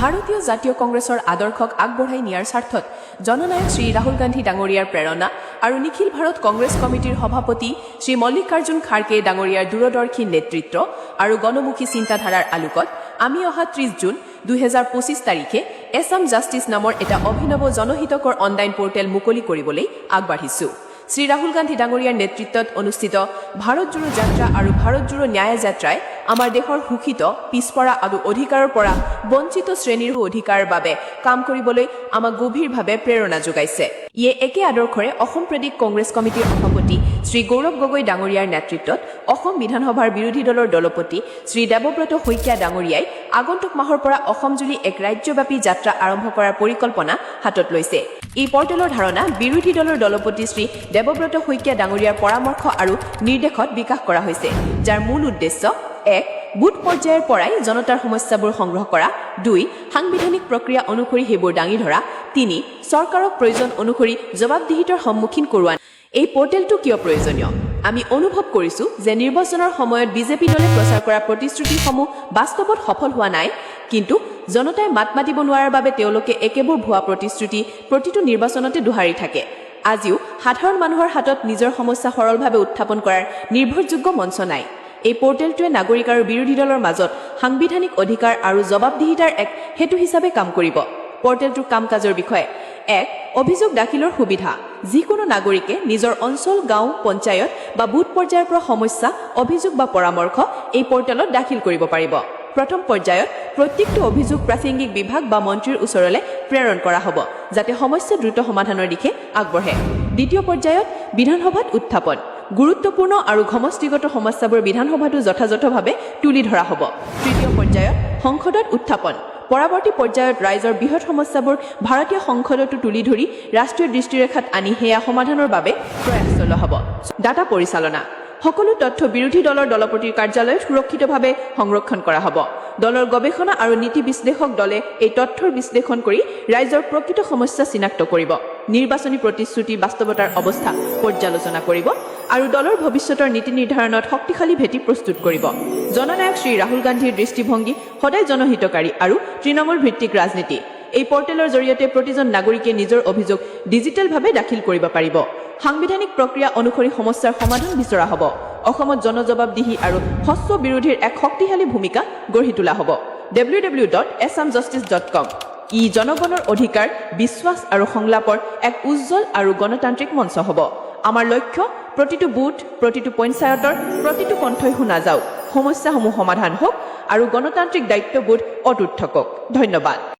ভাৰতীয় জাতীয় কংগ্ৰেছৰ আদৰ্শক আগবঢ়াই নিয়াৰ স্বাৰ্থত জননায়ক শ্ৰী ৰাহুল গান্ধী ডাঙৰীয়াৰ প্ৰেৰণা আৰু নিখিল ভাৰত কংগ্ৰেছ কমিটিৰ সভাপতি শ্ৰী মল্লিকাৰ্জুন খাৰ্গে ডাঙৰীয়াৰ দূৰদৰ্শী নেতৃত্ব আৰু গণমুখী চিন্তাধাৰাৰ আলোকত আমি অহা 30 জুন 2025 তাৰিখে এছাম জাষ্টিছ নামৰ এটা অভিনৱ জনহিতকৰ অনলাইন পৰ্টেল মুকলি কৰিবলৈ আগবাঢ়িছো। শ্ৰী ৰাহুল গান্ধী ডাঙৰীয়াৰ নেতৃত্বত অনুষ্ঠিত ভাৰত জোড়ো যাত্ৰা আৰু ভাৰত জোড়ো ন্যায় যাত্ৰাই আমাৰ দেশৰ শোষিত পিছপৰা আৰু অধিকাৰৰ পৰা বঞ্চিত শ্ৰেণীৰ অধিকাৰৰ বাবে কাম কৰিবলৈ আমাক গভীৰভাৱে প্ৰেৰণা যোগাইছে। ইয়ে একে আদৰ্শৰে অসম প্ৰদেশ কংগ্ৰেছ কমিটিৰ সভাপতি শ্ৰী গৌৰৱ গগৈ ডাঙৰীয়াৰ নেতৃত্বত অসম বিধানসভাৰ বিৰোধী দলৰ দলপতি শ্ৰী দেৱব্ৰত শইকীয়া ডাঙৰীয়াই আগন্তুক মাহৰ পৰা অসমজুৰি এক ৰাজ্যব্যাপী যাত্ৰা আৰম্ভ কৰাৰ পৰিকল্পনা হাতত লৈছে। এই পৰ্টেলৰ ধাৰণা বিৰোধী দলৰ দলপতি শ্ৰী দেৱব্ৰত শইকীয়া ডাঙৰীয়াৰ পৰামৰ্শ আৰু নিৰ্দেশত বিকাশ কৰা হৈছে, যাৰ মূল উদ্দেশ্য 1. বুথ পৰ্যায়ৰ পৰাই জনতাৰ সমস্যাবোৰ সংগ্ৰহ কৰা, 2. সাংবিধানিক প্ৰক্ৰিয়া অনুসৰি সেইবোৰ দাঙি ধৰা, 3. চৰকাৰক প্ৰয়োজন অনুসৰি জবাবদিহিতাৰ সন্মুখীন কৰোৱা। এই পৰ্টেলটো কিয় প্ৰয়োজনীয়? আমি অনুভৱ কৰিছো যে নিৰ্বাচনৰ সময়ত বিজেপি দলে প্ৰচাৰ কৰা প্ৰতিশ্ৰুতিসমূহ বাস্তৱত সফল হোৱা নাই, কিন্তু জনতাই মাত মাতিব নোৱাৰাৰ বাবে তেওঁলোকে একেবোৰ ভুৱা প্ৰতিশ্ৰুতি প্ৰতিটো নিৰ্বাচনতে দোহাৰি থাকে। আজিও সাধাৰণ মানুহৰ হাতত নিজৰ সমস্যা সৰলভাৱে উত্থাপন কৰাৰ নিৰ্ভৰযোগ্য মঞ্চ নাই। এই পৰ্টেলটোৱে নাগৰিক আৰু বিৰোধী দলৰ মাজত সাংবিধানিক অধিকাৰ আৰু জবাবদিহিতাৰ এক সেতু হিচাপে কাম কৰিব। পৰ্টেলটোৰ কাম কাজৰ বিষয়ে 1. অভিযোগ দাখিলৰ সুবিধা। যিকোনো নাগৰিকে নিজৰ অঞ্চল, গাঁও, পঞ্চায়ত বা বুথ পৰ্যায়ৰ পৰা সমস্যা, অভিযোগ বা পৰামৰ্শ এই পৰ্টেলত দাখিল কৰিব পাৰিব। প্ৰথম পৰ্যায়ত প্ৰত্যেকটো অভিযোগ প্ৰাসংগিক বিভাগ বা মন্ত্ৰীৰ ওচৰলৈ প্ৰেৰণ কৰা হ'ব, যাতে সমস্যা দ্ৰুত সমাধানৰ দিশে আগবাঢ়ে। দ্বিতীয় পৰ্যায়ত বিধানসভাত উত্থাপন। গুৰুত্বপূৰ্ণ আৰু সমষ্টিগত সমস্যাবোৰ বিধানসভাতো যথাযথভাৱে তুলি ধৰা হ'ব। তৃতীয় পৰ্যায়ত সংসদত উত্থাপন। পৰৱৰ্তী পৰ্যায়ত ৰাইজৰ বৃহৎ সমস্যাবোৰ ভাৰতীয় সংসদতো তুলি ধৰি ৰাষ্ট্ৰীয় দৃষ্টিৰেখাত আনি সেয়া সমাধানৰ বাবে প্ৰয়াস চলোৱা হ'ব। ডাটা পৰিচালনা। সকলো তথ্য বিৰোধী দলৰ দলপতিৰ কাৰ্যালয়ত সুৰক্ষিতভাৱে সংৰক্ষণ কৰা হ'ব। দলৰ গৱেষণা আৰু নীতি বিশ্লেষক দলে এই তথ্যৰ বিশ্লেষণ কৰি ৰাইজৰ প্ৰকৃত সমস্যা চিনাক্ত কৰিব, নিৰ্বাচনী প্ৰতিশ্ৰুতি বাস্তৱতাৰ অৱস্থা পৰ্যালোচনা কৰিব আৰু দলৰ ভৱিষ্যতৰ নীতি নিৰ্ধাৰণত শক্তিশালী ভেটি প্ৰস্তুত কৰিব। জননায়ক শ্ৰী ৰাহুল গান্ধীৰ দৃষ্টিভংগী সদায় জনহিতকাৰী আৰু তৃণমূল ভিত্তিক ৰাজনীতি। এই পৰ্টেলৰ জৰিয়তে প্ৰতিজন নাগৰিকে নিজৰ অভিযোগ ডিজিটেলভাৱে দাখিল কৰিব পাৰিব। সাংবিধানিক প্ৰক্ৰিয়া অনুসৰি সমস্যাৰ সমাধান বিচৰা হ'ব। অসমত জনজবাবদিহি আৰু হস্ত বিৰোধীৰ এক শক্তিশালী ভূমিকা গঢ়ি তোলা হ'ব। www.assamjustice.com ই জনগণৰ অধিকাৰ, বিশ্বাস আৰু সংলাপৰ এক উজ্জ্বল আৰু গণতান্ত্ৰিক মঞ্চ হ'ব। আমাৰ লক্ষ্য প্ৰতিটো বুথ, প্ৰতিটো পঞ্চায়তৰ প্ৰতিটো কণ্ঠই শুনা যাওক, সমস্যাসমূহ সমাধান হওক আৰু গণতান্ত্ৰিক দায়িত্ববোধ অটুট থাকক। ধন্যবাদ।